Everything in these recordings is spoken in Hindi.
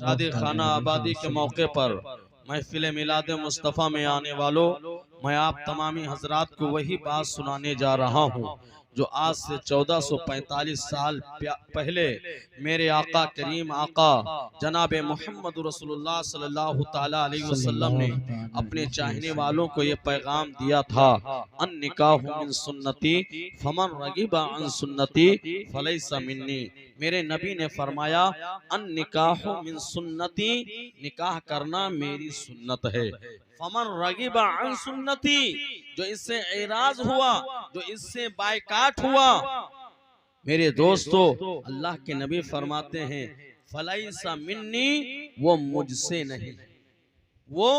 शादी खाना आबादी के मौके पर महफिल मिलाद मुस्तफ़ा में आने वालों, मैं आप तमामी हजरात को वही बात सुनाने जा रहा हूँ जो आज से 1445 साल पहले मेरे आका करीम आका जनाब मोहम्मद रसूलुल्लाह सल्लल्लाहु तआला अलैहि वसल्लम ने अपने चाहने वालों को ये पैगाम दिया था, अन निकाहु मिन सुन्नती फमन रगिबा अन सुन्नती फलैसा मिन्नी। मेरे नबी ने फरमाया, अन निकाहु मिन सुन्नती, निकाह करना मेरी सुन्नत है। फमन रगिबा अन सुन्नती, जो इससे एराज हुआ, जो इससे बायकाट हुआ, मेरे दोस्तों अल्लाह के नबी फरमाते हैं फलैसा मिन्नी, वो मुझसे नहीं, वो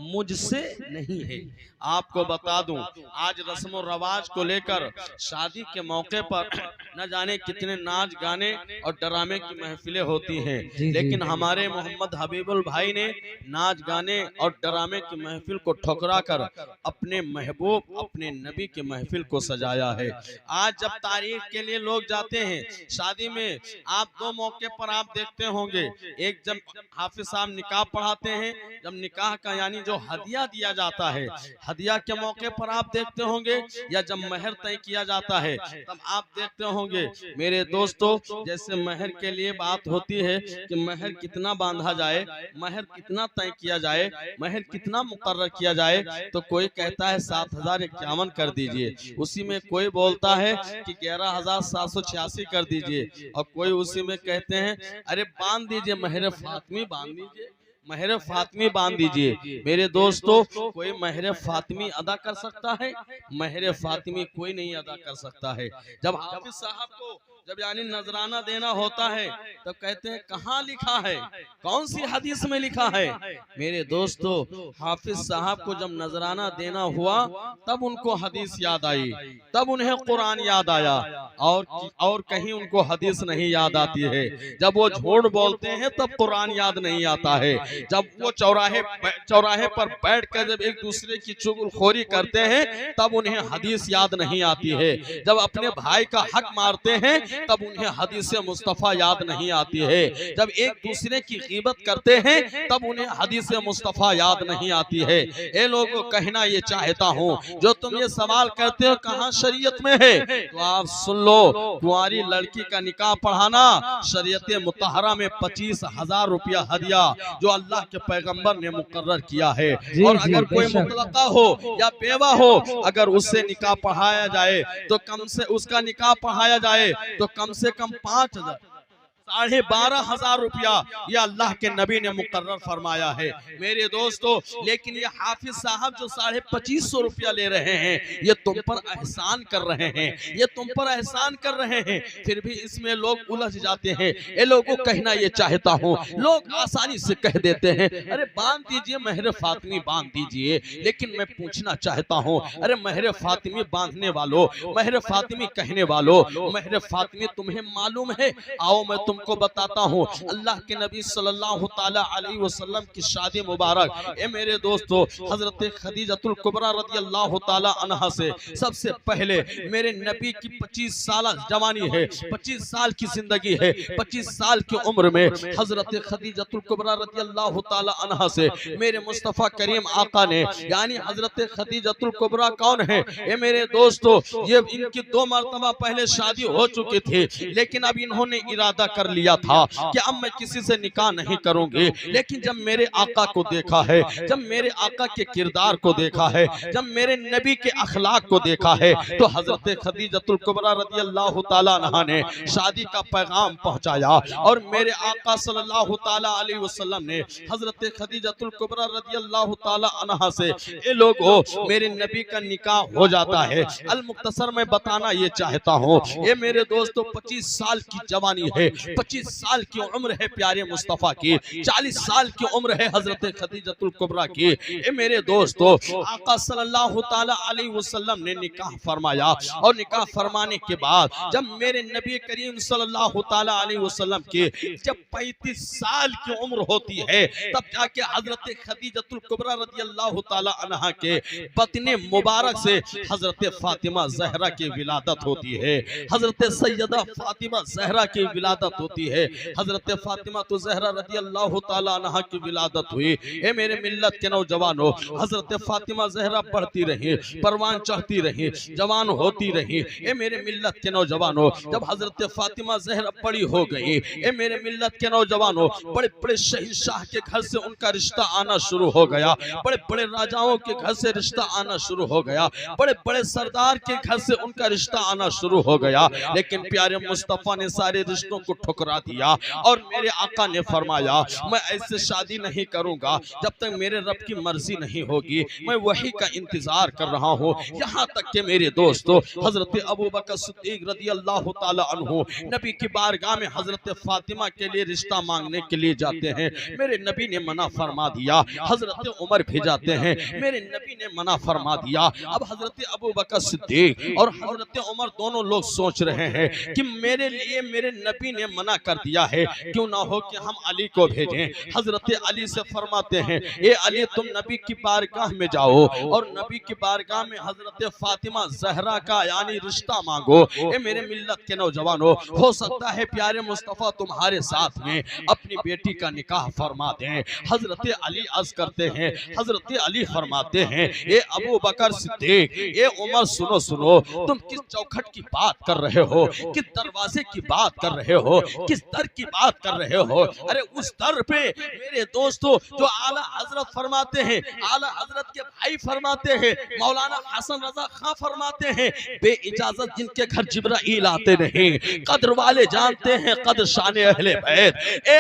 मुझसे नहीं है। आपको बता दूं, आज रस्म और रवाज को लेकर शादी के मौके पर न जाने कितने नाच गाने और ड्रामे की महफिलें होती हैं, लेकिन हमारे मोहम्मद हबीबुल भाई ने नाच गाने और ड्रामे की महफिल को ठुकरा कर अपने महबूब, अपने नबी की महफिल को सजाया है। आज जब तारीख के लिए लोग जाते हैं शादी में, आप दो मौके पर आप देखते होंगे, एक जब हाफिज साहब निकाह पढ़ाते हैं, जब निकाह का यानी जो हदिया दिया जाता है, हदिया के मौके पर आप देखते होंगे, या जब महर तय किया जाता है तब आप देखते होंगे मेरे दोस्तों, जैसे महर के लिए बात होती है कि महर कितना बांधा जाए, महर कितना तय किया जाए, महर कितना मुकर्रर किया जाए, तो कोई कहता है 7051 कर दीजिए, उसी में कोई बोलता है कि 11786 कर दीजिए, और कोई उसी में कहते हैं अरे बांध दीजिए, महर फातिमी बांध दीजिए, महर फातिमी बांध दीजिए। मेरे दोस्तों, कोई महर फातिमी अदा कर सकता है? महर फातिमी कोई नहीं अदा कर सकता है। जब हाफिज साहब को जब यानी नजराना देना होता है तब कहते हैं कहाँ लिखा है, कौन सी हदीस में लिखा है? मेरे दोस्तों, हाफिज साहब को जब नजराना देना हुआ तब उनको हदीस याद आई, तब उन्हें कुरान याद आया, और कहीं उनको हदीस नहीं याद आती है। जब वो झूठ बोलते हैं तब कुरान याद नहीं आता है। जब वो चौराहे पर बैठकर जब एक दूसरे की चुगलखोरी करते हैं तब उन्हें हदीस याद नहीं आती है। जब अपने भाई का हक मारते हैं तब उन्हें हदीस मुस्तफ़ा याद नहीं आती है। जब एक दूसरे की ग़ीबत करते हैं तब उन्हें हदीस मुस्तफ़ा याद नहीं आती है। ये लोगों कहना ये चाहता हूँ, जो तुम ये सवाल करते हो कहाँ शरीयत में है, तो आप सुन लो, कुंवारी लड़की का निकाह पढ़ाना शरीयत मुतहरा में 25,000 रुपया हदिया जो अल्लाह के पैगंबर ने मुकर्रर किया है। और अगर कोई मुतलका हो या बेवा हो, अगर उससे निकाह पढ़ाया जाए तो कम से उसका निकाह पढ़ाया जाए तो कम से कम 5,000 12,500 रुपया ये अल्लाह के नबी ने मुकर्रर फरमाया है। मेरे दोस्तों, लेकिन ये हाफिज साहब जो 2550 रुपया ले रहे हैं, ये तुम पर एहसान कर रहे हैं, ये तुम पर एहसान कर रहे हैं, फिर भी इसमें लोग उलझ जाते हैं। ये लोगों को कहना ये चाहता हूँ, लोग आसानी से कह देते हैं अरे बांध दीजिए, महर फातिमी बांध दीजिए, लेकिन मैं पूछना चाहता हूँ, अरे महर फातिमी बांधने वालों, महर फातिमी कहने वालों, महर फातिमी तुम्हें मालूम है? आओ मैं को बताता हूँ। अल्लाह के नबी सल्लल्लाहु ताला अलैहि वसल्लम की शादी मुबारक, ए मेरे दोस्तों, हजरत खदीजतुल कुबरा रदियल्लाहु ताला अन्हा से सबसे पहले मेरे नबी की 25 साल जवानी है, 25 साल की जिंदगी है, 25 साल की उम्र में हजरत खदीजतुल कुबरा रदियल्लाहु ताला अन्हा से मेरे मुस्तफ़ा करीम आका ने, यानी हजरत खदीजतुल कुबरा कौन है? ए मेरे दोस्तों, ये इनकी 2 मरतबा पहले शादी हो चुकी थी, लेकिन अब इन्होंने इरादा कर लिया था कि अब मैं किसी से निकाह नहीं करूंगी। लेकिन जब मेरे आका को देखा है, जब मेरे आका के किरदार को देखा है, जब मेरे नबी के अखलाक को देखा है, तो हजरत खदीजतुल कुबरा रदियल्लाहु ताला अन्हा ने शादी का पैगाम पहुंचाया। और मेरे आका सल्लल्लाहु ताला अलैहि वसल्लम ने हजरत खदीजतुल कुबरा रदियल्लाहु ताला अन्हा से ये लोगों मेरे नबी का निकाह हो जाता है। अल मुख्तसर में बताना ये चाहता हूँ, ये मेरे दोस्तों 25 साल की जवानी है, 25 साल की उम्र है प्यारे मुस्तफा की, 40 साल की उम्र है हजरत खदीजतुल कुबरा की। ए मेरे दोस्तों, आका सल्लल्लाहु ताला अलैहि वसल्लम ने निकाह फरमाया, और निकाह फरमाने के बाद जब मेरे नबी करीम सल्लल्लाहु ताला अलैहि वसल्लम की जब 35 साल की उम्र होती है, तब जाके हजरत खदीजतुल कुबरा रदियल्लाहु ताला अन्हा के बतने मुबारक से हजरत फातिमा ज़हरा की विलादत होती है, हजरत सैयदा फातिमा ज़हरा की विलादत होती है। हजरत फातिमा तो ज़हरा रज़ी अल्लाह ताला अन्हा की विलादत हुई। ए मेरे मिल्लत के नौजवानों, हजरत फातिमा ज़हरा बढ़ती रही, परवान चढ़ती रही, जवान होती रही। ए मेरे मिल्लत के नौजवानों, जब हजरत फातिमा ज़हरा बड़ी हो गई, ए मेरे मिल्लत के नौजवानों, बड़े बड़े शहंशाह के घर से उनका रिश्ता आना शुरू हो गया, बड़े बड़े राजाओं के घर से रिश्ता आना शुरू हो गया, बड़े बड़े सरदार के घर से उनका रिश्ता आना शुरू हो गया। लेकिन प्यारे मुस्तफा ने सारे रिश्तों को ठुकरा दिया और मेरे आका ने फरमाया, मैं ऐसे शादी नहीं करूंगा जब तक मेरे रब की मर्जी नहीं होगी, मैं वही का इंतजार कर रहा हूँ। यहाँ तक के मेरे दोस्तों, हजरत अबू बकर सिद्दीक रज़ी अल्लाह ताला अन्हु नबी की बारगाह में हजरत फातिमा के लिए रिश्ता मांगने के लिए जाते हैं, मेरे नबी ने मना फरमा दिया। हजरत उमर भी जाते हैं, मेरे नबी ने मना फरमा दिया। अब हजरत अबू बकर सिद्दीक और हजरत उमर दोनों लोग सोच रहे हैं कि मेरे लिए मेरे नबी ने मना कर दिया है, क्यों ना हो कि हम अली को भेजें। हजरत अली से फरमाते हैं, ए अली तुम नबी की बारगाह में जाओ और नबी की बारगाह में हजरत फातिमा ज़हरा का यानी रिश्ता मांगो। ए मेरे मिल्लत के नौजवानों, हो सकता है प्यारे मुस्तफा तुम्हारे साथ में अपनी बेटी का निकाह फरमा दें। हजरत अली अर्ज करते हैं, हजरत अली फरमाते हैं, ए अबू बकर सिद्दीक, ए उमर सुनो सुनो, तुम किस चौखट की बात कर रहे हो, किस दरवाजे की बात कर रहे हो, किस दर की बात कर रहे हो? अरे उस दर पे मेरे दोस्तों जो आला हजरत फरमाते हैं, आला हजरत के भाई फरमाते हैं, मौलाना हसन रजा खां फरमाते हैं, बे इजाजत जिनके घर जिब्राइल आते नहीं, कद्र वाले जानते हैं कद्र शान अहले बैत। ए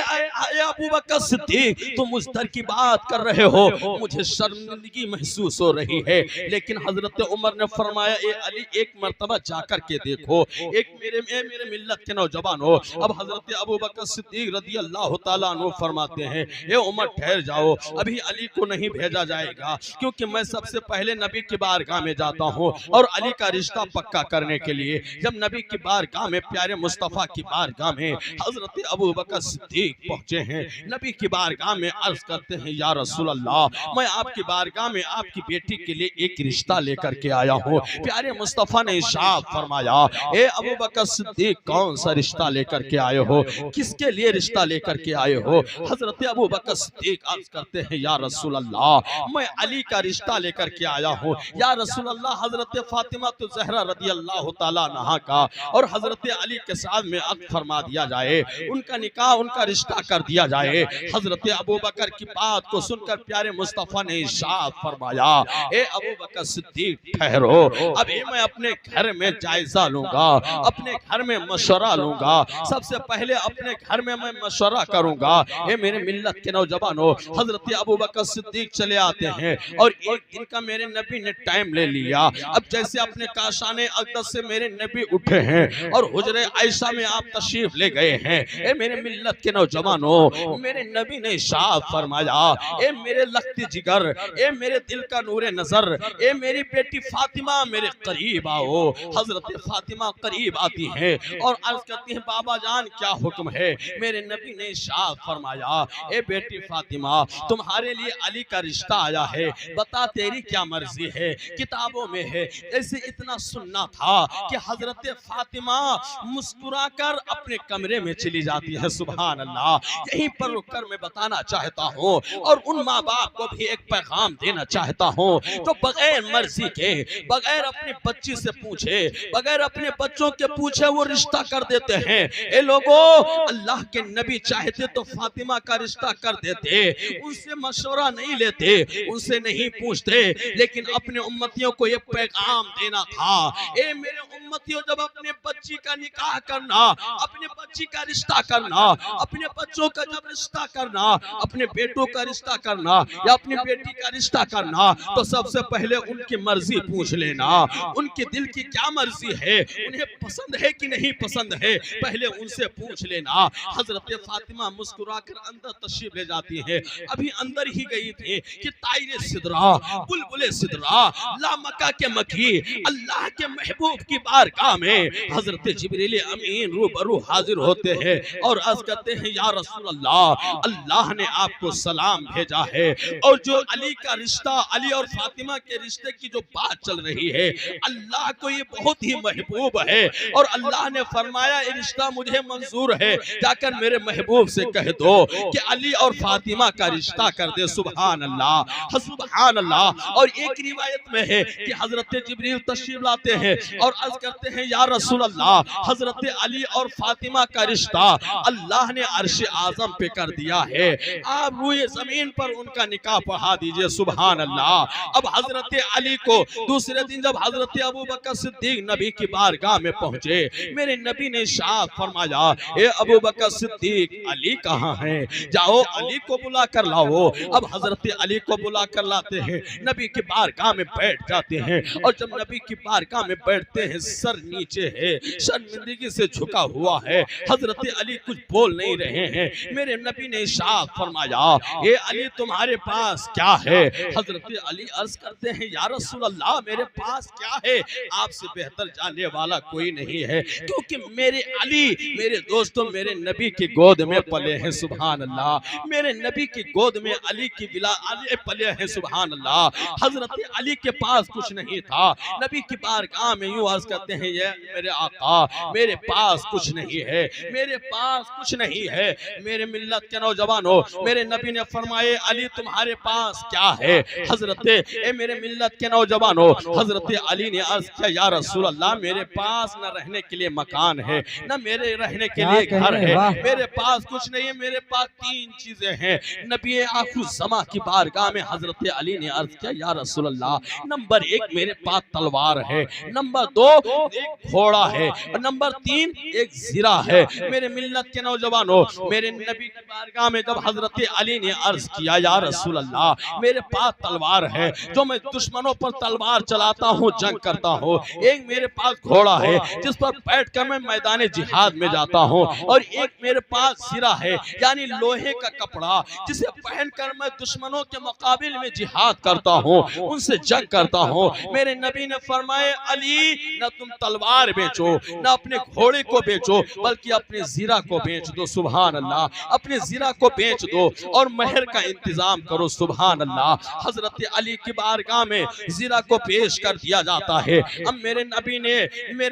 अबू बकर सिद्दीक, तुम उस दर की बात कर रहे हो, मुझे शर्मिंदगी महसूस हो रही है। लेकिन हजरत उमर ने फरमाया, ए अली एक मर्तबा जाकर के देखो। एक मेरे मिल्लत के नौजवानों, अब हजरत अबू बकर सिद्दीक रज़ी अल्लाह ताला अन्हु फरमाते हैं, ए उमर ठहर जाओ, अभी अली को नहीं भेजा जाएगा, क्योंकि मैं सबसे पहले नबी की बारगाह में जाता हूँ और अली का रिश्ता पक्का करने के लिए। जब नबी की बारगाह में, प्यारे मुस्तफा की बारगाह में हजरत अबू बकर सिद्दीक पहुंचे हैं, नबी की बारगाह में अर्ज करते हैं, या रसूल अल्लाह, मैं आपकी बारगाह में आपकी बेटी के लिए एक रिश्ता लेकर के आया हूँ। प्यारे मुस्तफा ने इरशाद फरमाया, ए अबू बकर सिद्दीक, कौन सा रिश्ता लेकर के आए हो, किसके लिए रिश्ता लेकर के आए हो? हजरत अबू बकर सिद्दीक अर्ज करते हैं, या रसूल अल्लाह, मैं अली का रिश्ता लेकर के आया हूँ। या रसूल अल्लाह, हजरत फातिमा तो ज़हरा रज़ी अल्लाह ताला अन्हा का और हजरत अली के साथ में अक़्द फरमा दिया जाए, उनका निकाह, उनका रिश्ता कर दिया जाए। हजरत अबू बकर की बात को सुनकर प्यारे मुस्तफा ने इरशाद फरमाया, ए अबू बकर सिद्दीक ठहरो, अभी मैं अपने घर में जायजा लूंगा, अपने घर में मशवरा लूंगा, सबसे पहले अपने घर में मैं मशवरा करूंगा। ए मेरे मिल्लत के नौजवानों, हजरत अबू बकर सिद्दीक चले आते हैं और एक दिन का मेरे नबी ने टाइम ले लिया। अब जैसे अपने काशाने अक़दस से मेरे नबी उठे हैं और हुजरे आयशा में आप तशरीफ ले गए हैं। ए मेरे मिल्लत के नौजवानों, मेरे नबी ने इरशाद फरमाया, ए मेरे लखती जिगर, ए मेरे दिल का नूरे नजर, ए मेरी बेटी फातिमा मेरे करीब आओ। हजरत फातिमा करीब आती है और अर्ज करती है, बाबा जान क्या हुक्म है? मेरे नबी ने इरशाद फरमाया, ए बेटी फातिमा, तुम्हारे लिए अली का रिश्ता आया है, बता तेरी क्या मर्जी है? किताबों में है। ऐसे इतना सुनना था कि हजरत फातिमा मुस्कुराकर अपने कमरे में चली जाती है। सुभान अल्लाह। यहीं पर रुककर मैं बताना चाहता हूँ और उन माँ बाप को भी एक पैगाम देना चाहता हूँ तो बगैर मर्जी के, बगैर अपनी बच्ची से पूछे, बगैर अपने बच्चों के पूछे वो रिश्ता कर देते हैं। ए लोगों, अल्लाह के नबी चाहते तो फातिमा का रिश्ता कर देते, उनसे मशवरा नहीं लेते, उनसे नहीं पूछते, लेकिन अपने उम्मतियों को ये पैगाम देना था, ए मेरे उम्मतियों, जब अपने बच्ची का निकाह करना, अपने बच्ची का रिश्ता करना, अपने बच्चों का जब रिश्ता करना, अपने बेटों का रिश्ता करना या अपनी बेटी का रिश्ता करना, तो सबसे पहले उनकी मर्जी पूछ लेना, उनके दिल की क्या मर्जी है, उन्हें पसंद है कि नहीं पसंद है, पहले उनसे पूछ लेना। हजरत फातिमा मुस्कुराकर अंदर तशरीफ ले जाती है। अभी अंदर ही गई थी कि तायरे सिदरा, बुलबुले सिदरा, लामका के मकी, अल्लाह के महबूब की बारगाह में हजरत जिब्रील अमीन रूबरू हाजिर होते हैं और अर्ज करते हैं, या रसूल अल्लाह, अल्लाह ने आपको सलाम भेजा है और जो अली का रिश्ता, अली और फातिमा के रिश्ते की जो बात चल रही है, अल्लाह को ये बहुत ही महबूब है और अल्लाह ने फरमाया ये रिश्ता मुझे मंजूर है, जाकर मेरे महबूब से कह दो कि अली और फातिमा का रिश्ता कर दे। सुभान अल्लाह, सुभान अल्लाह। और एक रिवायत में है कि हजरत जिब्रील तशरीफ लाते हैं और अर्ज करते हैं, या रसूल अल्लाह, हजरत अली और फातिमा का रिश्ता अल्लाह ने अर्श आजम पे कर दिया है, आप रूए जमीन पर उनका निकाह पढ़ा दीजिए। सुभान अल्लाह। अब हजरत अली को दूसरे दिन जब हजरत अबू बकर सिद्दीक नबी की बारगाह में पहुंचे, मेरे नबी ने इरशाद फरमाया, ए अबू बकर सिद्दीक, अली कहाँ है, जाओ अली को बुला कर लाओ। अब हजरत अली को बुला कर लाते हैं, नबी की बारगाह में बैठ जाते हैं और जब नबी की बारगाह में बैठते हैं, सर नीचे है, शर्मिंदगी से झुका हुआ है, हजरत अली कुछ बोल नहीं रहे हैं। मेरे नबी ने इरशाद फरमाया, ए अली तुम्हारे पास क्या है। हजरत अली अर्ज करते हैं, या रसूल अल्लाह, मेरे पास क्या है, आपसे बेहतर जानने वाला कोई नहीं है, क्योंकि मेरे अली, मेरे दोस्तों, मेरे नबी की गोद में पले हैं। सुभान अल्लाह। मेरे नबी की गोद में अली की बिला अली पले हैं। सुभान अल्लाह। हजरत अली के पास कुछ नहीं था, नबी की बारगाह में यूं अर्ज करते हैं, ये मेरे आका, मेरे पास कुछ नहीं है, मेरे पास कुछ नहीं है। मेरे मिल्लत के नौजवानों, मेरे नबी ने फरमाए, अली तुम्हारे पास क्या है। हजरत मेरे मिल्लत के नौजवानों, हजरत अली ने अर्ज किया, या रसूल अल्लाह, मेरे पास न रहने के लिए मकान है, न मेरे रहने के लिए घर है, मेरे पास कुछ नहीं है, मेरे पास तीन चीजें हैं। नबी आखिरुज़्ज़मा की बारगाह में हजरत अली ने अर्ज किया, या रसूल अल्लाह, नंबर एक, मेरे पास तलवार है, नंबर दो, एक घोड़ा है, और नंबर तीन, एक ज़िरा है। मेरे मिल्लत के नौजवानों, मेरे नबी की बारगाह में जब हजरत अली ने अर्ज किया, या रसूल अल्लाह, मेरे पास तलवार है, जो मैं दुश्मनों पर तलवार चलाता हूँ, जंग करता हूँ, एक मेरे पास घोड़ा है जिस पर बैठकर मैं मैदान जिहाद में जाता हूँ, और एक मेरे पास सिरा है, यानी लोहे का कपड़ा, जिसे पहनकर मैं दुश्मनों के मुकाबिल में जिहाद करता हूँ, उनसे जंग करता हूँ। मेरे नबी ने फरमाया, अली, न तुम तलवार बेचो, न अपने घोड़े को बेचो, बल्कि अपने ज़िरा को बेच दो। सुभान अल्लाह। अपने ज़िरा को बेच दो और महर का इंतजाम करो। सुभान अल्लाह। हजरत अली की बारगाह में ज़िरा को पेश कर दिया जाता है। अब मेरे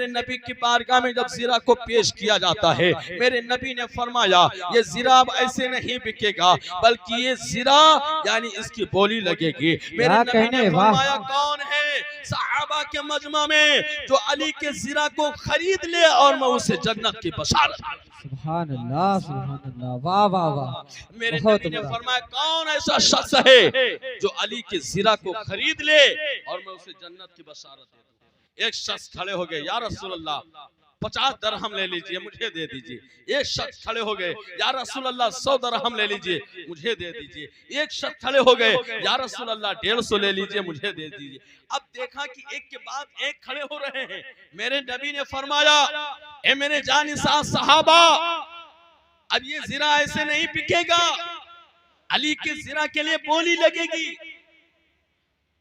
नबी की बारगाह में जब ज़िरा को पेश किया जाता है, मेरे नबी ने फरमाया, ये ज़िरा अब ऐसे नहीं बिकेगा, बल्कि ये ज़िरा यानी इसकी बोली लगेगी। मेरे नबी ने फरमाया, कौन है सहाबा के मजमा में जो अली के ज़िरा को खरीद ले और मैं उसे जन्नत की बशारत। सुभान अल्लाह, सुभान अल्लाह, वाह वाह वाह। मेरे नबी ने फरमाया, कौन ऐसा शख्स है जो अली के ज़िरा को खरीद ले और मैं उसे जन्नत की बशारत दे दूं। एक शख्स खड़े हो गए, या रसूल अल्लाह, 50 दरहम ले लीजिए, मुझे दे दीजिए। एक शख्स खड़े हो गए, या रसूल अल्लाह, 100 दरहम ले लीजिए, मुझे दे दीजिए। एक शख्स खड़े हो गए, या रसूल अल्लाह, 150 ले लीजिए, मुझे दे दीजिए। अब देखा कि एक के बाद एक खड़े हो रहे हैं। मेरे नबी ने फरमाया, ए मेरे जानिसार सहाबा, अब ये ज़िरा ऐसे नहीं बिकेगा, अली के ज़िरा के लिए बोली लगेगी।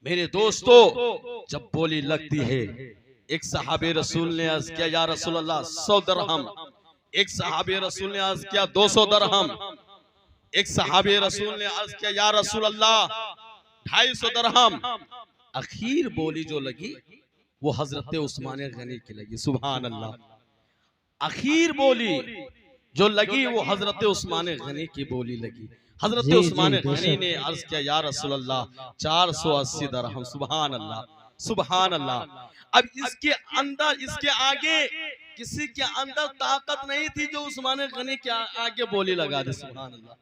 मेरे दोस्तों, जब बोली लगती है, एक सहाबे रसूल ने अर्ज किया, या रसूल अल्लाह, 100 दरहम। एक सहाबे रसूल ने अर्ज किया, 200 दरहम। एक सहाबे रसूल ने अर्ज किया, या रसूल अल्लाह, 250 दरहम। आखिर बोली जो लगी वो हजरत उस्मान गनी की लगी। सुभान अल्लाह। आखिर बोली जो लगी वो हजरत उस्मान गनी की बोली लगी। हजरत उस्मान गनी ने अर्ज किया, या रसूल अल्लाह, 480 दरहम। सुभान अल्लाह, सुभान अल्लाह। अब इसके अंदर, इसके आगे किसी के अंदर ताकत नहीं थी जो उस्मान गनी के आगे बोली लगा दे। सुभान अल्लाह।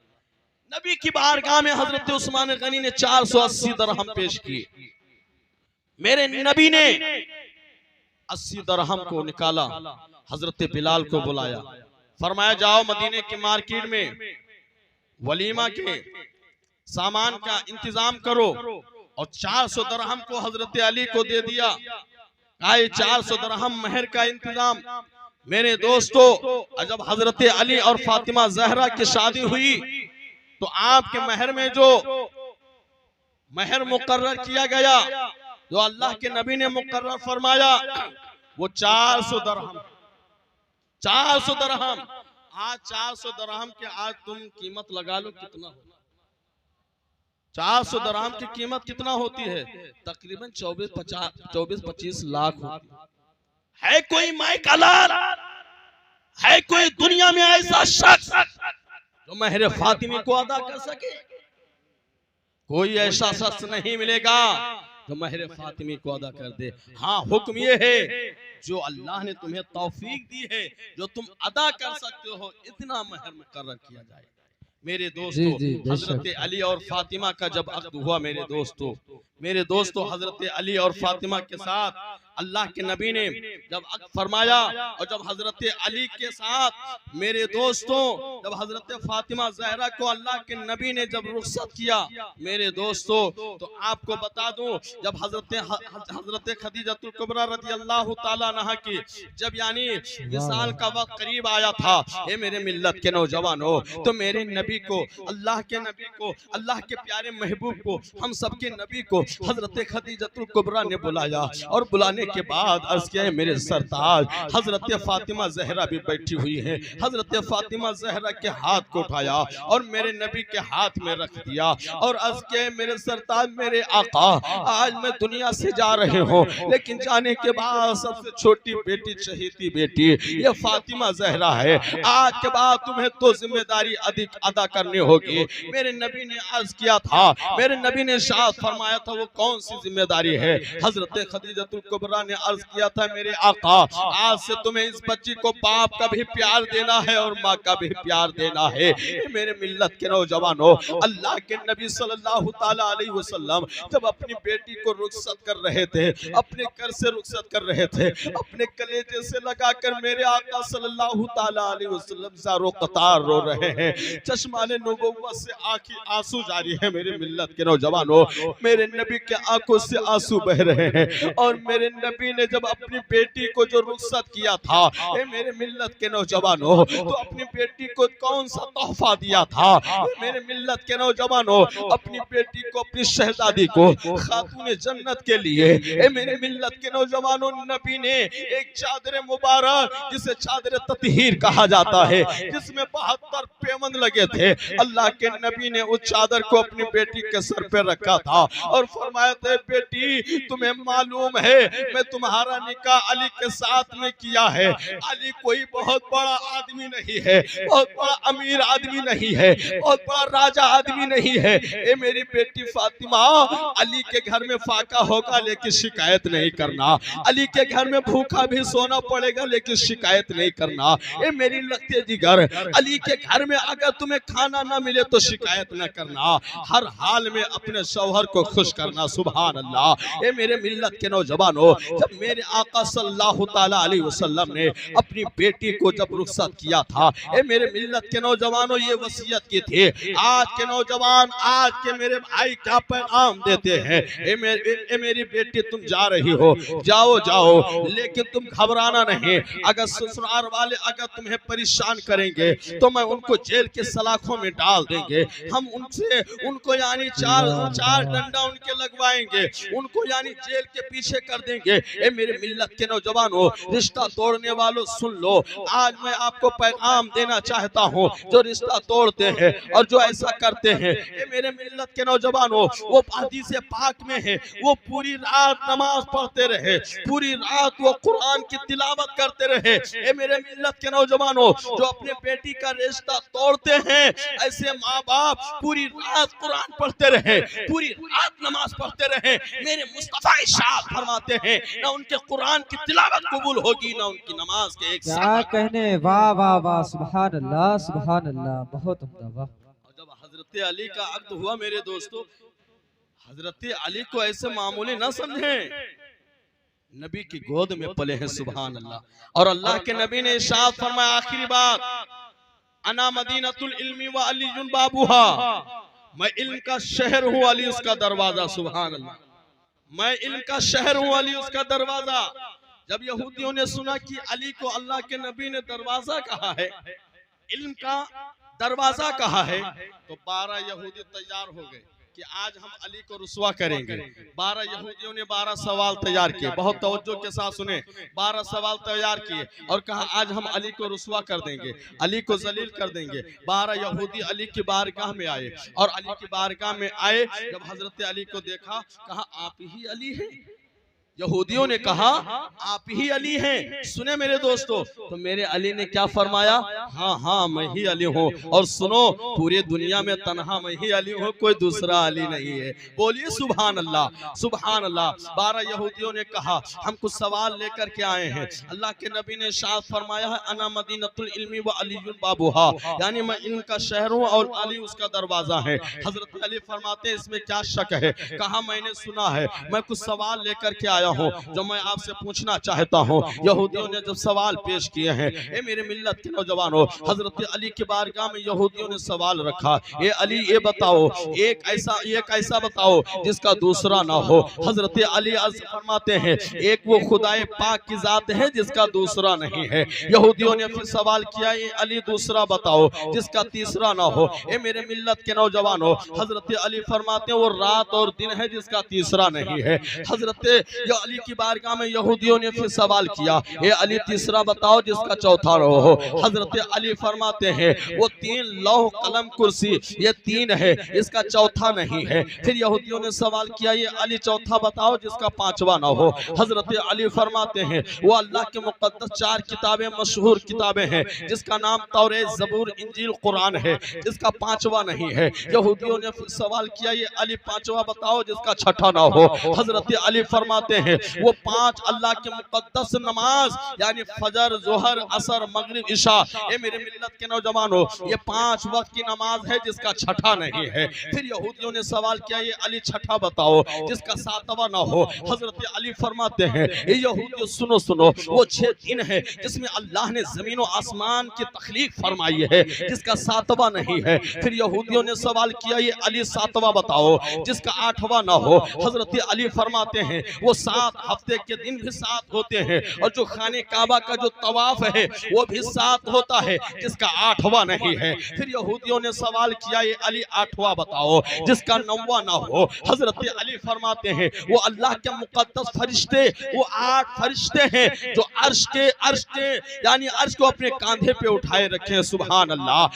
नबी की बारगाह में हजरत उस्मान गनी ने 480 दरहम पेश किए। मेरे नबी ने 80 दरहम को निकाला, हजरत बिलाल को बुलाया, फरमाया, जाओ मदीने की मार्केट में वलीमा के सामान का इंतजाम करो, और 400 दरहम को हजरत अली को दे दिया। 400 दरहम महर का इंतजाम। मेरे दोस्तों, जब हजरत अली और फातिमा जहरा की शादी हुई तो आपके महर में जो महर मुकर्रर किया गया, जो अल्लाह के नबी ने मुकर्रर फरमाया, वो 400 दरहम। 400 दरहम। आज 400 दरहम के आज तुम कीमत लगा लो कितना होगा। 400 दरहम की कीमत कितना होती है? तकरीबन 24-25 लाख होती है। कोई माई कलाल है कोई दुनिया में ऐसा शख्स जो महर फातिमी को अदा कर सके? कोई ऐसा शख्स नहीं मिलेगा जो महर फातिमी को अदा कर दे। हाँ, हुक्म ये है जो अल्लाह ने तुम्हें तौफीक दी है, जो तुम अदा कर सकते हो, इतना महर मुकर्रर किया जाए। मेरे दोस्तों, हजरत अली और फातिमा का जब अक़्द हुआ, मेरे दोस्तों हजरत अली और फातिमा के साथ अल्लाह के नबी ने जब अक़्द फरमाया, और जब हजरत अली के साथ मेरे दोस्तों जब हजरत फातिमा ज़हरा को अल्लाह के नबी ने जब रुखसत किया, मेरे दोस्तों, तो आपको बता दूं, जब हजरत खदीजतुल कुबरा रज़ी अल्लाह ताला अन्हा की जब यानी विसाल का वक्त करीब आया था, ये मेरे मिल्लत के नौजवानों, तो मेरे नबी को, अल्लाह के नबी को, अल्लाह के प्यारे महबूब को, हम सबके नबी को हजरत खदीजतुल कुबरा ने बुलाया, और बुलाने के बाद अर्ज किया, मेरे सरताज हजरत फातिमा ज़हरा भी बैठी हुई है। हजरत फातिमा ज़हरा के हाथ को उठाया और मेरे नबी के हाथ में रख दिया, और अर्ज किया, मेरे सरताज, मेरे आका, आज मैं दुनिया से जा रहे हूँ, लेकिन जाने के बाद सबसे छोटी बेटी, चहेती बेटी, ये फातिमा ज़हरा है। आज के बाद तुम्हें तो जिम्मेदारी अधिक अदा करनी होगी। मेरे नबी ने अर्ज किया था, मेरे नबी ने शाद फरमाया था, वो कौन सी जिम्मेदारी है? हजरत खदीजतुल कुबरा ने अर्ज किया था, मेरे आका, आज से तुम्हें इस बच्ची को बाप का भी प्यार देना है और माँ का भी प्यार देना है। मेरे मिल्लत के नौजवानों, अल्लाह के नबी सल्लल्लाहु ताला अलैहि वसल्लम जब अपनी बेटी को रुखसत कर रहे थे, अपने घर से रुखसत कर रहे थे, अपने कलेजे से लगाकर मेरे आका सल्लल्लाहु ताला अलैहि वसल्लम ज़ारो कतार रो रहे हैं, चश्माने नबुव्वत से आंसू जारी है। मेरे मिल्लत के नौजवानों, मेरे नबी के आंखों से आंसू बह रहे हैं, और मेरे नबी ने जब अपनी बेटी को जो रुखसत किया था, मेरे मिल्लत के नौजवानों, तो अपनी बेटी को कौन सा तोहफा दिया था? मेरे मिल्लत के नौजवानों, अपनी बेटी को, अपनी शहजादी को खातून जन्नत के लिए, मेरे मिल्लत के नौजवानों, नबी ने एक चादर मुबारक, जिसे चादर ततहीर कहा जाता है, जिसमें 72 पेवंद लगे थे, अल्लाह के नबी ने उस चादर को अपनी बेटी के सर पे रखा था, और फरमाया था, बेटी, तुम्हें मालूम है मैं तुम्हारा निकाह अली के साथ में किया है। अली कोई बहुत बड़ा आदमी नहीं है, बहुत बड़ा अमीर आदमी नहीं है, बहुत बड़ा राजा आदमी नहीं है। ए मेरी बेटी फातिमा, अली के घर में फाका होगा लेकिन शिकायत नहीं करना, अली के घर में भूखा भी सोना पड़ेगा लेकिन शिकायत नहीं करना। ए मेरी लगते जिगर, अली के घर में अगर तुम्हें खाना ना मिले तो शिकायत न करना, हर हाल में अपने शौहर को खुश करना। सुभान अल्लाह। ए मेरे मिल्लत के नौजवानों, जब मेरे आका सल्लल्लाहु ताला अलैहि वसल्लम ने अपनी बेटी को जब रुखसत किया था, ए मेरे मिल्लत के नौजवानों, ये वसीयत की थी। आज के नौजवान, आज के मेरे भाई क्या पैगाम देते हैं? ए मेरी बेटी, तुम जा रही हो, जाओ जाओ, लेकिन तुम घबराना नहीं। अगर ससुराल वाले अगर तुम्हें परेशान करेंगे तो मैं उनको जेल के सलाखों में डाल देंगे। हम उनको यानी चार डंडा उनके लगवाएंगे, उनको यानी जेल के पीछे कर देंगे। ए मेरे मिल्लत के नौजवानों, रिश्ता तोड़ने वालों, सुन लो, आज मैं आपको पैगाम देना चाहता हूँ। जो रिश्ता तोड़ते हैं और जो ऐसा करते हैं, ए मेरे मिल्लत के नौजवानों, वो हदीस पाक में है, वो पूरी रात नमाज पढ़ते रहे, पूरी रात वो कुरान की तिलावत करते रहे। ए मेरे मिल्लत के नौजवानों, जो अपने बेटी का रिश्ता तोड़ते हैं, ऐसे माँ बाप पूरी रात कुरान पढ़ते रहे, पूरी रात नमाज पढ़ते रहे, मेरे मुस्तफा इरशाद फरमाते हैं, ना उनके कुरान की तिलावत कबूल होगी, ना उनकी नमाज के एक क्या कहने। वाह वाह वाह, सुभान अल्लाह, सुभान अल्लाह, बहुत उम्दा। वाह। जब हजरत अली का अक़्द हुआ, मेरे दोस्तों, हजरत अली को ऐसे मामूली ना समझें, नबी की गोद में पले हैं। सुभान अल्लाह। और अल्लाह के नबी ने इरशाद फरमाया, आखिरी बात, अना मदीनतुल इल्मी व अलीयुन बाबूहा, मैं इल्म का शहर हूँ, अली उसका दरवाजा। सुभान अल्लाह। मैं इल्म का शहर हूँ, अली उसका दरवाजा। जब यहूदियों ने सुना कि अली को अल्लाह के नबी ने दरवाजा कहा है, इल्म का दरवाजा कहा है, तो 12 यहूदी तैयार हो गए कि आज हम अली को रुसवा करेंगे। 12 यहूदियों ने 12 सवाल तैयार किए, बहुत तवज्जो के साथ सुने। 12 सवाल तैयार किए और कहा आज हम अली को रुसवा कर देंगे, अली को जलील कर देंगे। 12 यहूदी अली की बारगाह में आए, और अली की बारगाह में आए, जब हजरत अली को देखा, कहा आप ही अली हैं? यहूदियों ने कहा आप ही अली हैं। सुने मेरे दोस्तों, तो मेरे अली ने क्या फरमाया, हाँ हाँ मैं ही अली हूँ, और सुनो पूरी दुनिया में तन्हा मैं ही अली हूँ, कोई दूसरा अली नहीं है। बोलिए सुभान अल्लाह सुभान अल्लाह। 12 यहूदियों ने कहा हम कुछ सवाल लेकर के आए हैं। अल्लाह के नबी ने इरशाद फरमाया है अना मदीनतुल इल्मी व अलीयुल बाबुहा, यानी मैं इनका शहर हूँ और अली उसका दरवाजा है। हजरत अली फरमाते हैं इसमें क्या शक है। कहा मैंने सुना है, मैं कुछ सवाल लेकर के आया हूँ जो मैं आपसे पूछना चाहता हूँ। यहूदियों ने जब सवाल पेश किए हैं, ए मेरे मिल्लत के नौजवानों, हजरत अली की बारगाह में यहूदियों ने सवाल रखा, ए अली ये बताओ एक ऐसा बताओ जिसका दूसरा ना हो। हजरत अली अर्ज फरमाते हैं एक वो खुदाए पाक की जात है जिसका दूसरा नहीं है। यहूदियों ने फिर सवाल किया, ये अली दूसरा बताओ जिसका तीसरा ना हो। ए मेरे मिल्लत के नौजवानों, हजरत अली फरमाते हैं वो रात और दिन है जिसका तीसरा नहीं है। हजरत अली की बारगाह में यहूदियों ने फिर सवाल किया, ए अली तीसरा बताओ जिसका चौथा ना हो। हजरत अली फरमाते हैं वो 3 लौह कलम कुर्सी, ये 3 है, इसका चौथा नहीं है। फिर यहूदियों ने सवाल किया, ये अली चौथा बताओ जिसका 5वां ना हो। हजरत अली फरमाते हैं वो अल्लाह के मुकद्दस 4 किताबें मशहूर किताबें हैं जिसका नाम तौरेत जबूर इंजील कुरान है, जिसका 5वां नहीं है। यहूदियों ने फिर सवाल किया, ये अली 5वां बताओ जिसका 6ठा ना हो। हजरत अली फरमाते हैं वो 5 अल्लाह के मुकद्दस नमाज, यानी फजर जोहर असर मगरिब इशा, ये मेरे मिल्लत के नौजवानों ये 5 वक्त की नमाज है जिसका 6ठा नहीं है। फिर यहूदियों ने सवाल किया, ये अली 6ठा बताओ जिसका 7वां ना हो। हजरत अली फरमाते हैं ये यहूदियों सुनो सुनो, वो 6 दिन है जिसमें अल्लाह ने जमीन और आसमान की तख्लीक फरमाई है जिसका 7वां नहीं है। फिर यहूदियों ने सवाल किया, ये अली 7वां बताओ जिसका 8वां ना हो। हजरत अली फरमाते हैं वो 7 हफ्ते के दिन भी 7 होते हैं, और जो खाने काबा का जो तवाफ है वो भी 7 होता है जिसका 8वां नहीं है। फिर यहूदियों ने सवाल किया, ये अली 8वां बताओ जिसका 9वां ना हो। हजरत अली फरमाते हैं वो अल्लाह के मुकद्दस फरिश्ते, वो 8 फरिश्ते हैं जो अर्श के यानी अर्श को अपने कांधे पे उठाए रखे हैं। सुभान अल्लाह।